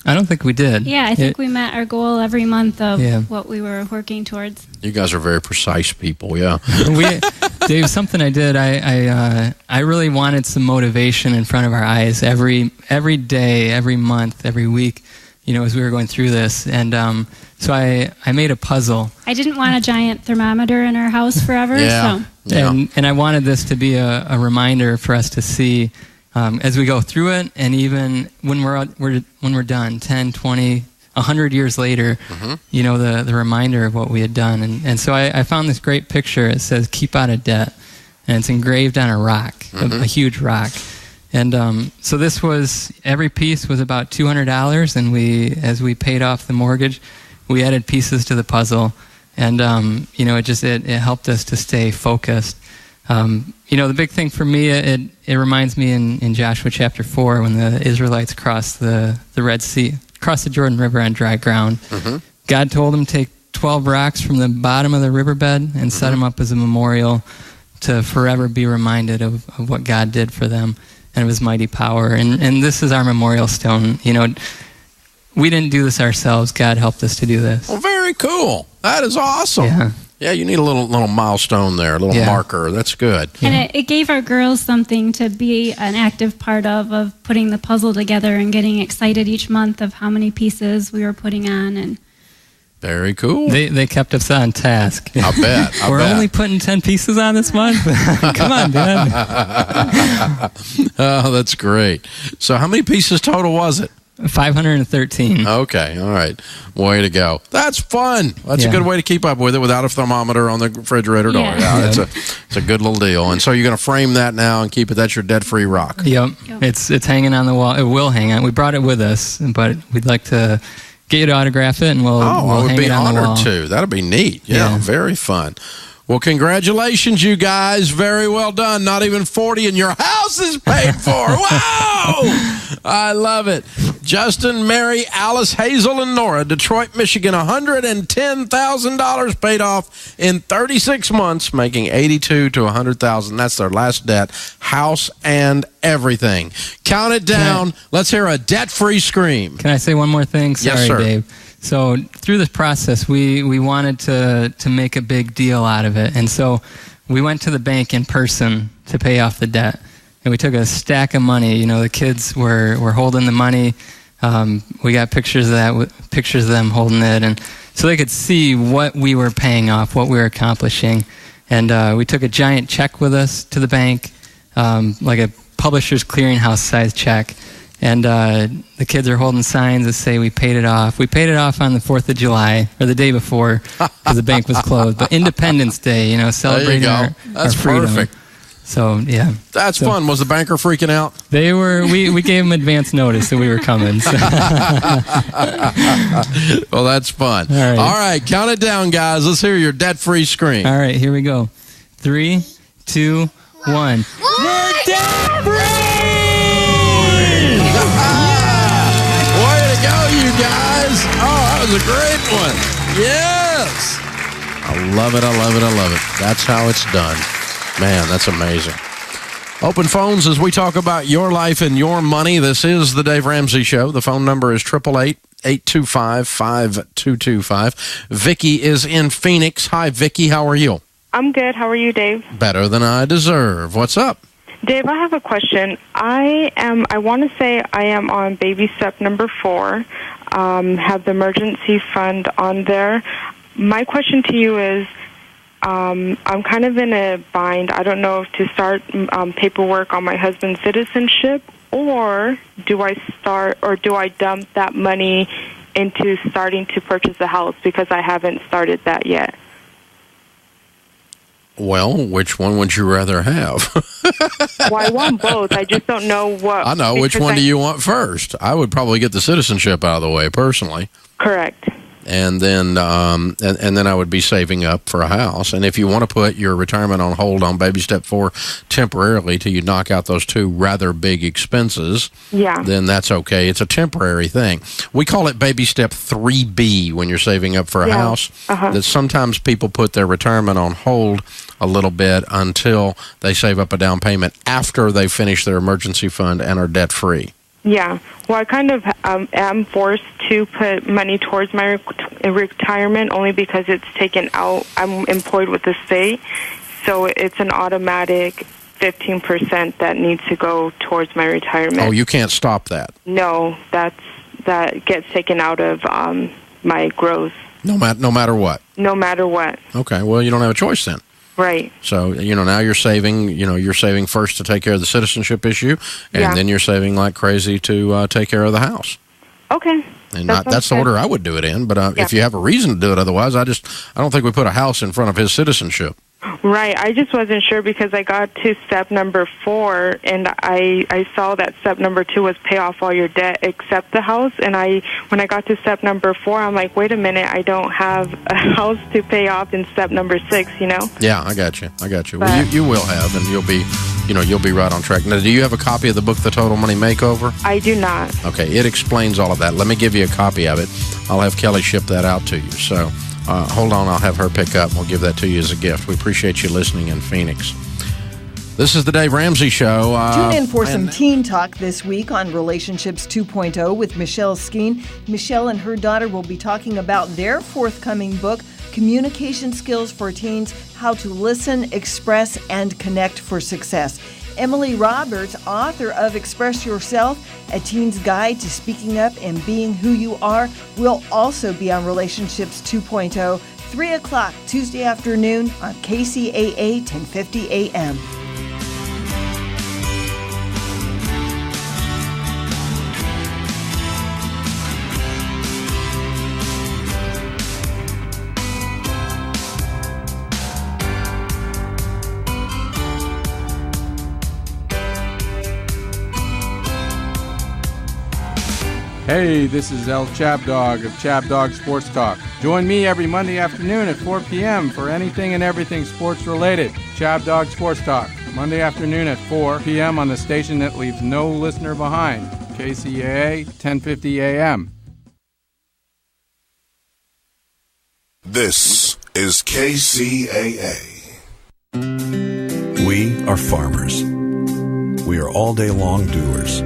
Speaker 1: I don't think we did.
Speaker 2: Yeah, I think we met our goal every month of what we were working towards.
Speaker 5: You guys are very precise people, yeah.
Speaker 1: Dave, something I did, I really wanted some motivation in front of our eyes every day, every month, every week, as we were going through this. And so I made a puzzle.
Speaker 2: I didn't want a giant thermometer in our house forever.
Speaker 5: Yeah.
Speaker 1: And I wanted this to be a reminder for us to see as we go through it, and even when we're done, 10, 20, 100 years later, the reminder of what we had done. And so I found this great picture. It says, keep out of debt. And it's engraved on a rock, a huge rock. And so this was, every piece was about $200, and as we paid off the mortgage, we added pieces to the puzzle. And, it helped us to stay focused. The big thing for me, it reminds me in Joshua chapter 4 when the Israelites crossed the Red Sea, crossed the Jordan River on dry ground. God told them to take 12 rocks from the bottom of the riverbed and set them up as a memorial to forever be reminded of what God did for them and of his mighty power. And this is our memorial stone. We didn't do this ourselves. God helped us to do this.
Speaker 5: Well, very cool. That is awesome. Yeah, you need a little milestone there, a little marker. That's good.
Speaker 2: And it gave our girls something to be an active part of putting the puzzle together and getting excited each month of how many pieces we were putting on. And
Speaker 5: very cool.
Speaker 1: They kept us on task.
Speaker 5: I bet.
Speaker 1: We're only putting 10 pieces on this month? Come on, Dad.
Speaker 5: Oh, that's great. So how many pieces total was it?
Speaker 1: 513.
Speaker 5: Okay, all right. Way to go. That's fun. That's a good way to keep up with it without a thermometer on the refrigerator door. Yeah, it's a good little deal. And so you're going to frame that now and keep it. That's your debt-free rock.
Speaker 1: Yep. It's hanging on the wall. It will hang on. We brought it with us, but we'd like to get you to autograph it, and we'll
Speaker 5: I would
Speaker 1: hang
Speaker 5: be
Speaker 1: it on the wall.
Speaker 5: honored to. That'd be neat. Yeah, very fun. Well, congratulations, you guys. Very well done. Not even 40 and your house is paid for. Wow! I love it. Justin, Mary, Alice, Hazel, and Nora, Detroit, Michigan, $110,000 paid off in 36 months, making $82,000 to $100,000. That's their last debt, house and everything. Count it down. Let's hear a debt-free scream.
Speaker 1: Can I say one more thing? Sorry,
Speaker 5: yes, sir.
Speaker 1: Dave. So through this process, we wanted to make a big deal out of it. And so we went to the bank in person to pay off the debt. And we took a stack of money. You know, the kids were holding the money. We got pictures of them holding it. And so they could see what we were paying off, what we were accomplishing. And we took a giant check with us to the bank, like a Publishers Clearinghouse size check. And the kids are holding signs that say we paid it off. We paid it off on the 4th of July, or the day before, because the bank was closed. But Independence Day, celebrating our freedom.
Speaker 5: Perfect.
Speaker 1: So, yeah.
Speaker 5: That's fun. Was the banker freaking out?
Speaker 1: They were. We gave them advance notice that we were coming. So.
Speaker 5: Well, that's fun. All right. Count it down, guys. Let's hear your debt-free scream.
Speaker 1: All right, here we go. 3, 2, 1. We're debt-free!
Speaker 5: Way to go, you guys. Oh, that was a great one. Yes. I love it. I love it. I love it. That's how it's done. Man, that's amazing. Open phones as we talk about your life and your money. This is the Dave Ramsey Show. The phone number is 888-825-5225. Vicki is in Phoenix. Hi, Vicki. How are you?
Speaker 6: I'm good. How are you, Dave?
Speaker 5: Better than I deserve. What's up?
Speaker 6: Dave, I have a question. I want to say I am on baby step number 4, have the emergency fund on there. My question to you is, I'm kind of in a bind. I don't know if to start paperwork on my husband's citizenship, or do I dump that money into starting to purchase a house, because I haven't started that yet.
Speaker 5: Well, which one would you rather have?
Speaker 6: Well, I want both. I just don't know what.
Speaker 5: I know. Which one do you want first? I would probably get the citizenship out of the way, personally.
Speaker 6: Correct.
Speaker 5: And then and then I would be saving up for a house. And if you want to put your retirement on hold on baby step 4 temporarily till you knock out those 2 rather big expenses, then that's okay. It's a temporary thing. We call it baby step 3B when you're saving up for a house. That sometimes people put their retirement on hold a little bit until they save up a down payment after they finish their emergency fund and are debt free.
Speaker 6: Yeah. Well, I kind of am forced to put money towards my retirement only because it's taken out. I'm employed with the state, so it's an automatic 15% that needs to go towards my retirement.
Speaker 5: Oh, you can't stop that?
Speaker 6: No, that gets taken out of my gross.
Speaker 5: No matter what?
Speaker 6: No matter what.
Speaker 5: Okay. Well, you don't have a choice then.
Speaker 6: Right.
Speaker 5: So, now you're saving, you're saving first to take care of the citizenship issue, and then you're saving like crazy to take care of the house.
Speaker 6: Okay.
Speaker 5: And that's the order I would do it in, but if you have a reason to do it otherwise, I don't think we put a house in front of his citizenship.
Speaker 6: Right. I just wasn't sure because I got to step number 4, and I saw that step number 2 was pay off all your debt except the house. And when I got to step number 4, I'm like, wait a minute, I don't have a house to pay off in step number 6.
Speaker 5: Yeah, I got you. Well, you will have, and you'll be right on track. Now, do you have a copy of the book, The Total Money Makeover?
Speaker 6: I do not.
Speaker 5: Okay, it explains all of that. Let me give you a copy of it. I'll have Kelly ship that out to you. So. Hold on, I'll have her pick up, and we'll give that to you as a gift. We appreciate you listening in Phoenix. This is the Dave Ramsey Show.
Speaker 4: Tune in for some teen talk this week on Relationships 2.0 with Michelle Skeen. Michelle and her daughter will be talking about their forthcoming book, Communication Skills for Teens, How to Listen, Express, and Connect for Success. Emily Roberts, author of Express Yourself, A Teen's Guide to Speaking Up and Being Who You Are, will also be on Relationships 2.0, 3 o'clock Tuesday afternoon on KCAA 1050 AM.
Speaker 7: Hey, this is El Chabdog of Chabdog Sports Talk. Join me every Monday afternoon at 4 p.m. for anything and everything sports related. Chabdog Sports Talk, Monday afternoon at 4 p.m. on the station that leaves no listener behind, KCAA 1050 AM.
Speaker 10: This is KCAA.
Speaker 8: We are farmers. We are all-day long doers.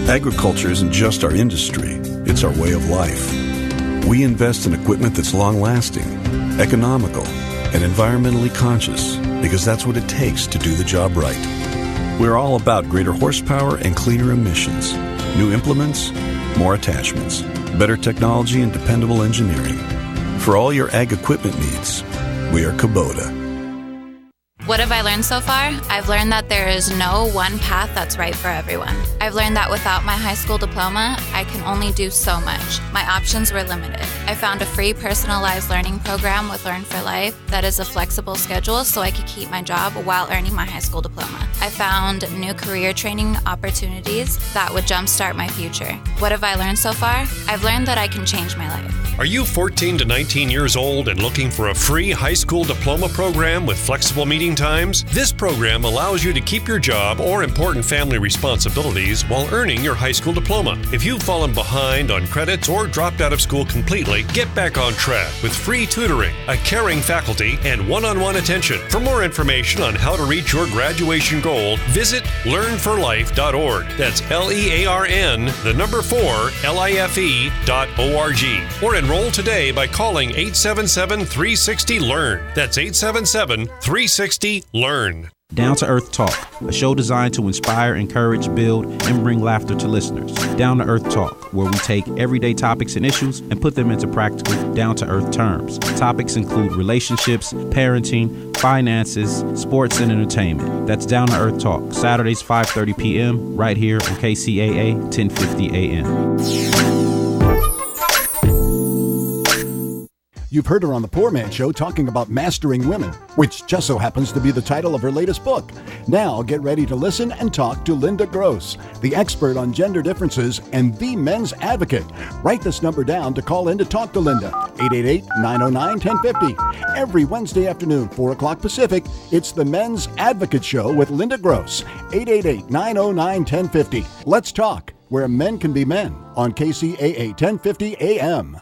Speaker 8: Agriculture isn't just our industry, it's our way of life. We invest in equipment that's long-lasting, economical, and environmentally conscious because that's what it takes to do the job right. We're all about greater horsepower and cleaner emissions, new implements, more attachments, better technology, and dependable engineering. For all your ag equipment needs, we are Kubota.
Speaker 11: What have I learned so far? I've learned that there is no one path that's right for everyone. I've learned that without my high school diploma, I can only do so much. My options were limited. I found a free personalized learning program with Learn for Life that is a flexible schedule so I could keep my job while earning my high school diploma. I found new career training opportunities that would jumpstart my future. What have I learned so far? I've learned that I can change my life.
Speaker 13: Are you 14 to 19 years old and looking for a free high school diploma program with flexible meeting times? This program allows you to keep your job or important family responsibilities while earning your high school diploma. If you've fallen behind on credits or dropped out of school completely, get back on track with free tutoring, a caring faculty, and one-on-one attention. For more information on how to reach your graduation goal, visit learnforlife.org. That's LEARN, the number 4, LIFE.org. Or enroll today by calling 877-360-LEARN. That's 877-360-LEARN.
Speaker 25: Down to Earth Talk, a show designed to inspire, encourage, build, and bring laughter to listeners. Down to Earth Talk, where we take everyday topics and issues and put them into practical, down-to-earth terms. Topics include relationships, parenting, finances, sports, and entertainment. That's Down to Earth Talk, Saturdays 5:30 p.m. right here on KCAA 1050 AM.
Speaker 3: You've heard her on The Poor Man Show talking about mastering women, which just so happens to be the title of her latest book. Now get ready to listen and talk to Linda Gross, the expert on gender differences and the men's advocate. Write this number down to call in to talk to Linda, 888-909-1050. Every Wednesday afternoon, 4 o'clock Pacific, it's the Men's Advocate Show with Linda Gross, 888-909-1050. Let's talk, where men can be men, on KCAA 1050 AM.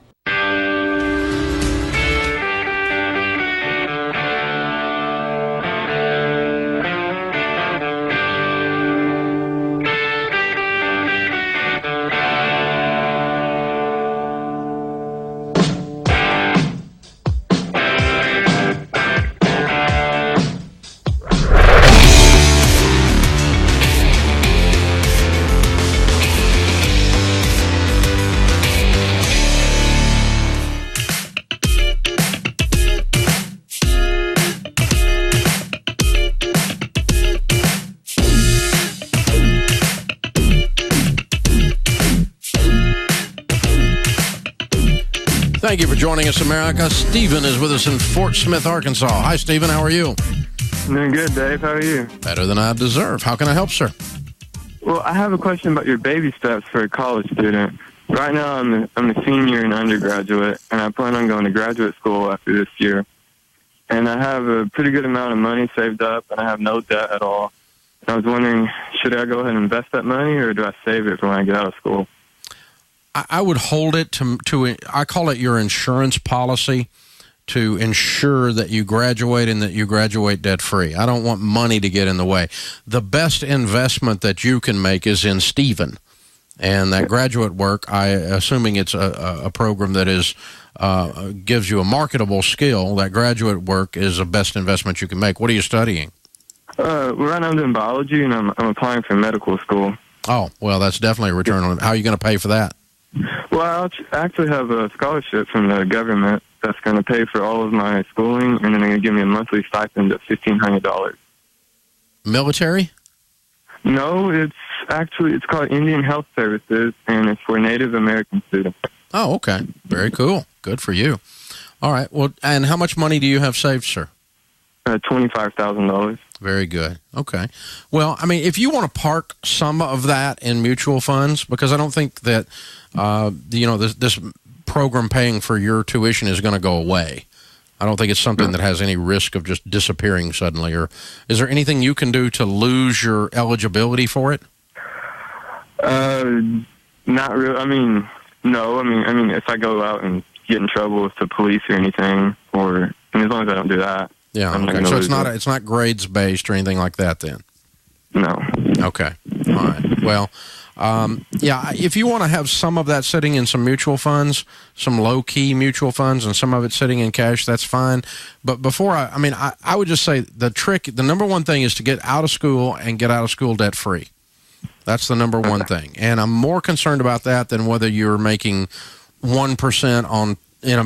Speaker 5: Thank you for joining us, America. Stephen is with us in Fort Smith, Arkansas. Hi, Stephen. How are you?
Speaker 26: Doing good, Dave. How are you?
Speaker 5: Better than I deserve. How can I help, sir?
Speaker 26: Well, I have a question about your baby steps for a college student. Right now, I'm a senior and undergraduate, and I plan on going to graduate school after this year. And I have a pretty good amount of money saved up, and I have no debt at all. And I was wondering, should I go ahead and invest that money, or do I save it for when I get out of school?
Speaker 5: I would hold it to I call it your insurance policy to ensure that you graduate and that you graduate debt-free. I don't want money to get in the way. The best investment that you can make is in Stephen. And that graduate work, assuming it's a program that is gives you a marketable skill, that graduate work is the best investment you can make. What are you studying?
Speaker 26: Right now I'm doing biology, and I'm applying for medical school.
Speaker 5: Oh, well, that's definitely a return on it. How are you going to pay for that?
Speaker 26: Well, I actually have a scholarship from the government that's going to pay for all of my schooling, and then they're going to give me a monthly stipend of $1,500.
Speaker 5: Military?
Speaker 26: No, it's called Indian Health Services, and it's for Native American students.
Speaker 5: Oh, okay. Very cool. Good for you. All right. Well, and how much money do you have saved, sir?
Speaker 26: $25,000.
Speaker 5: Very good. Okay. Well, I mean, if you want to park some of that in mutual funds, because I don't think that, this program paying for your tuition is going to go away. I don't think it's something that has any risk of just disappearing suddenly. Or is there anything you can do to lose your eligibility for it?
Speaker 26: Not really. I mean, no. I mean, if I go out and get in trouble with the police or anything, as long as I don't do that.
Speaker 5: Yeah. Okay. So it's not grades based or anything like that then?
Speaker 26: No.
Speaker 5: Okay. All right. Well, if you want to have some of that sitting in some mutual funds, some low-key mutual funds, and some of it sitting in cash, that's fine. But before I would just say the number one thing is to get out of school and get out of school debt-free. That's the number one thing. And I'm more concerned about that than whether you're making 1% in a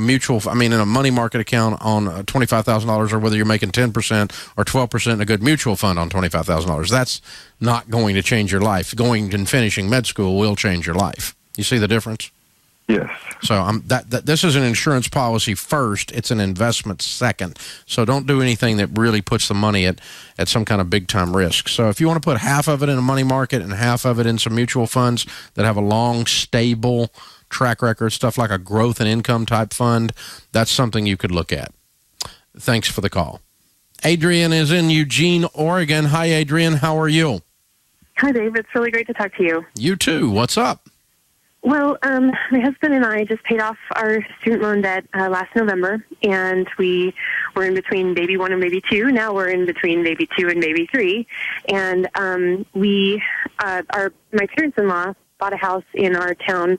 Speaker 5: money market account on $25,000, or whether you're making 10% or 12% in a good mutual fund on $25,000. That's not going to change your life. Going and finishing med school will change your life. You see the difference?
Speaker 26: Yes.
Speaker 5: So this is an insurance policy first. It's an investment second. So don't do anything that really puts the money at some kind of big-time risk. So if you want to put half of it in a money market and half of it in some mutual funds that have a long, stable track record, stuff like a growth and income type fund, that's something you could look at. Thanks for the call. Adrian is in Eugene, Oregon. Hi, Adrian. How are you?
Speaker 9: Hi, Dave. It's really great to talk to you.
Speaker 5: You too. What's up?
Speaker 9: Well, my husband and I just paid off our student loan debt last November, and we were in between baby 1 and baby 2. Now we're in between baby 2 and baby 3. And my parents-in-law bought a house in our town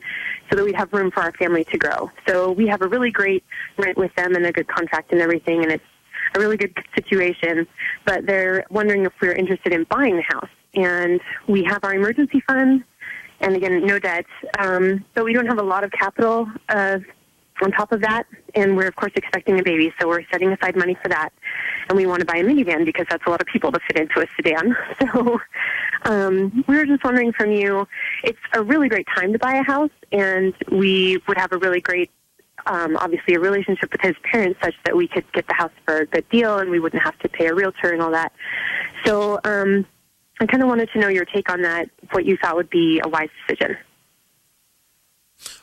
Speaker 9: so that we'd have room for our family to grow. So we have a really great rent with them and a good contract and everything, and it's a really good situation. But they're wondering if we're interested in buying the house. And we have our emergency fund, and again, no debt. But we don't have a lot of capital on top of that, and we're, of course, expecting a baby, so we're setting aside money for that. And we want to buy a minivan because that's a lot of people to fit into a sedan. So we were just wondering from you, it's a really great time to buy a house, and we would have a really great, obviously, a relationship with his parents such that we could get the house for a good deal and we wouldn't have to pay a realtor and all that. So I kind of wanted to know your take on that, what you thought would be a wise decision.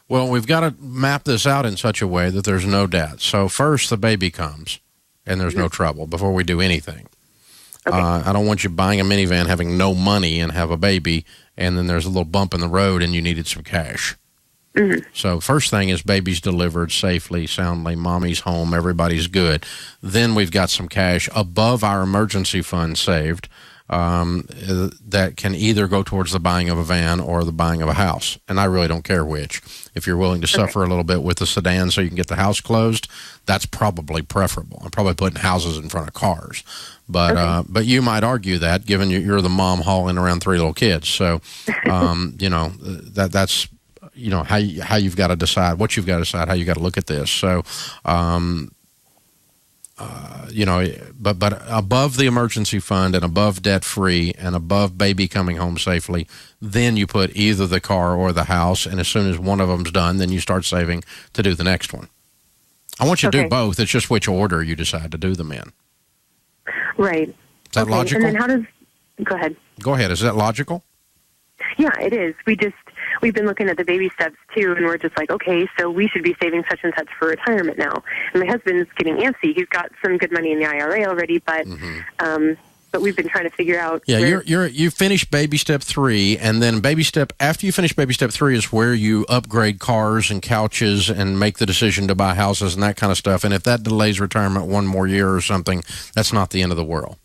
Speaker 5: Well, we've got to map this out in such a way that there's no debt. So first the baby comes, and there's no trouble before we do anything. Okay. I don't want you buying a minivan, having no money, and have a baby, and then there's a little bump in the road and you needed some cash. Mm-hmm. So first thing is baby's delivered safely, soundly, mommy's home, everybody's good. Then we've got some cash above our emergency fund saved. That can either go towards the buying of a van or the buying of a house. And I really don't care which. If you're willing to suffer a little bit with the sedan so you can get the house closed, that's probably preferable. I'm probably putting houses in front of cars. But but you might argue that, given you're the mom hauling around 3 little kids. So, that's how you've got to decide, what you've got to decide, how you got to look at this. So, but above the emergency fund and above debt-free and above baby coming home safely, then you put either the car or the house, and as soon as one of them's done, then you start saving to do the next one. I want you to do both. It's just which order you decide to do them in.
Speaker 9: Right.
Speaker 5: Is that logical?
Speaker 9: And then go ahead.
Speaker 5: Go ahead. Is that logical?
Speaker 9: Yeah, it is. We've been looking at the baby steps too, and we're just like, okay, so we should be saving such and such for retirement now. And my husband's getting antsy. He's got some good money in the IRA already, but but we've been trying to figure out. Yeah,
Speaker 5: you finish baby step 3, and then after you finish baby step 3 is where you upgrade cars and couches and make the decision to buy houses and that kind of stuff. And if that delays retirement 1 more year or something, that's not the end of the world.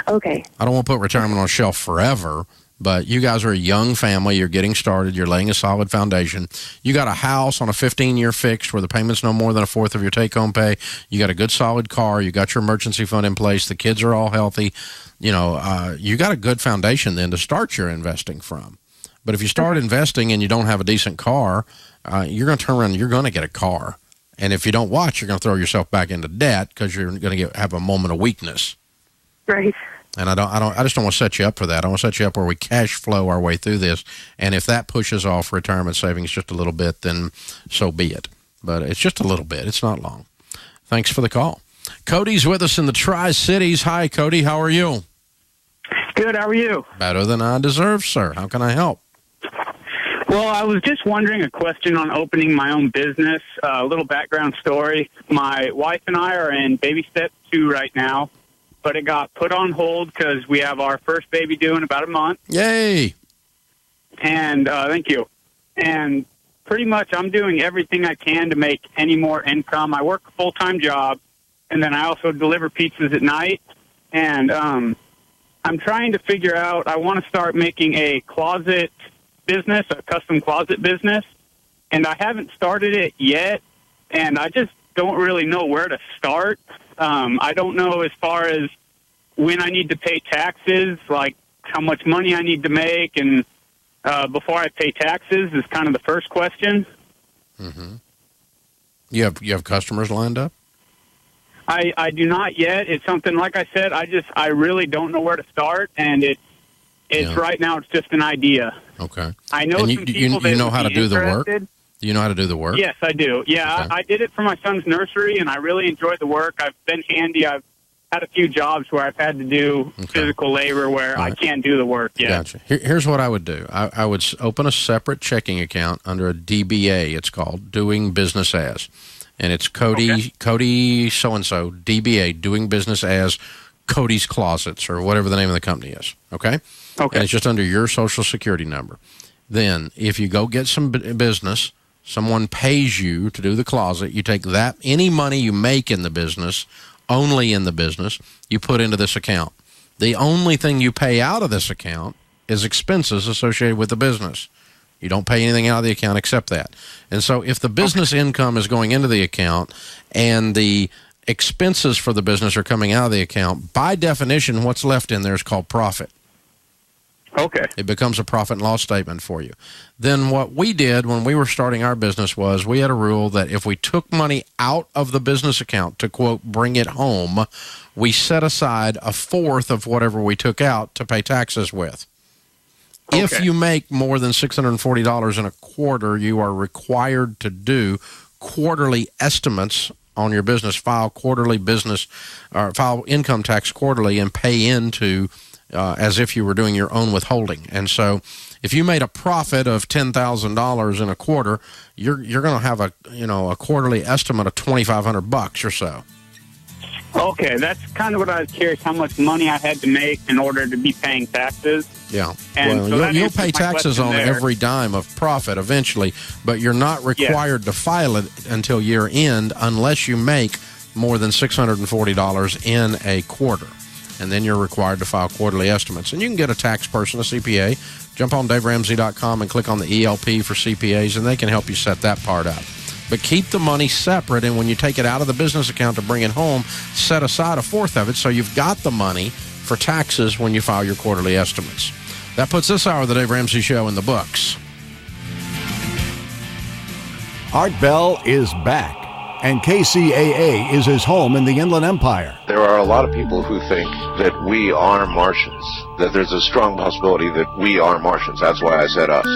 Speaker 9: Okay.
Speaker 5: I don't want to put retirement on a shelf forever. But you guys are a young family. You're getting started. You're laying a solid foundation. You got a house on a 15-year fixed where the payment's no more than 1/4 of your take-home pay. You got a good, solid car. You got your emergency fund in place. The kids are all healthy. You got a good foundation then to start your investing from. But if you start investing and you don't have a decent car, you're going to turn around and you're going to get a car. And if you don't watch, you're going to throw yourself back into debt because you're going to have a moment of weakness.
Speaker 9: Right.
Speaker 5: And I just don't want to set you up for that. I want to set you up where we cash flow our way through this. And if that pushes off retirement savings just a little bit, then so be it. But it's just a little bit. It's not long. Thanks for the call. Cody's with us in the Tri-Cities. Hi, Cody. How are you?
Speaker 14: Good. How are you?
Speaker 5: Better than I deserve, sir. How can I help?
Speaker 14: Well, I was just wondering a question on opening my own business. A little background story. My wife and I are in baby step 2 right now, but it got put on hold because we have our first baby due in about a month.
Speaker 5: Yay!
Speaker 14: And thank you. And pretty much I'm doing everything I can to make any more income. I work a full-time job, and then I also deliver pizzas at night. And I'm trying to figure out, I want to start making a closet business, a custom closet business, and I haven't started it yet, and I just don't really know where to start. I don't know as far as when I need to pay taxes, like how much money I need to make, and before I pay taxes is kind of the first question.
Speaker 5: Mm-hmm. You have customers lined up?
Speaker 14: I do not yet. It's something, like I said, I really don't know where to start, and it's right now it's just an idea.
Speaker 5: Okay.
Speaker 14: I know
Speaker 5: and
Speaker 14: some people
Speaker 5: you know how to do the work?
Speaker 14: interested.
Speaker 5: Do you know how to do the work?
Speaker 14: Yes, I do. Yeah,
Speaker 5: Okay.
Speaker 14: I did it for my son's nursery, and I really enjoyed the work. I've been handy. I've had a few jobs where I've had to do physical labor where I can't do the work yet.
Speaker 5: Gotcha. Here's what I would do. I would open a separate checking account under a DBA, it's called, Doing Business As. And it's Cody so-and-so, DBA, Doing Business As Cody's Closets, or whatever the name of the company is, okay?
Speaker 14: Okay.
Speaker 5: And it's just under your Social Security number. Then, if you go get some business, someone pays you to do the closet, you take that, any money you make in the business, only in the business, you put into this account. The only thing you pay out of this account is expenses associated with the business. You don't pay anything out of the account except that. And so if the business income is going into the account and the expenses for the business are coming out of the account, by definition, what's left in there is called profit.
Speaker 14: Okay.
Speaker 5: It becomes a profit and loss statement for you. Then what we did when we were starting our business was we had a rule that if we took money out of the business account to, quote, bring it home, we set aside a fourth of whatever we took out to pay taxes with. Okay. If you make more than $640 in a quarter, you are required to do quarterly estimates on your business, file income tax quarterly and pay into as if you were doing your own withholding. And so if you made a profit of $10,000 in a quarter, you're going to have a quarterly estimate of $2,500 or so.
Speaker 14: Okay, that's kind of what I was curious, how much money I had to make in order to be paying taxes.
Speaker 5: Yeah.
Speaker 14: And
Speaker 5: well,
Speaker 14: so
Speaker 5: you'll pay taxes on every dime of profit eventually, but you're not required to file it until year end unless you make more than $640 in a quarter. And then you're required to file quarterly estimates. And you can get a tax person, a CPA. Jump on DaveRamsey.com and click on the ELP for CPAs, and they can help you set that part up. But keep the money separate, and when you take it out of the business account to bring it home, set aside a fourth of it so you've got the money for taxes when you file your quarterly estimates. That puts this hour of the Dave Ramsey Show in the books.
Speaker 3: Art Bell is back, and KCAA is his home in the Inland Empire.
Speaker 15: There are a lot of people who think that we are Martians, that there's a strong possibility that we are Martians. That's why I said us.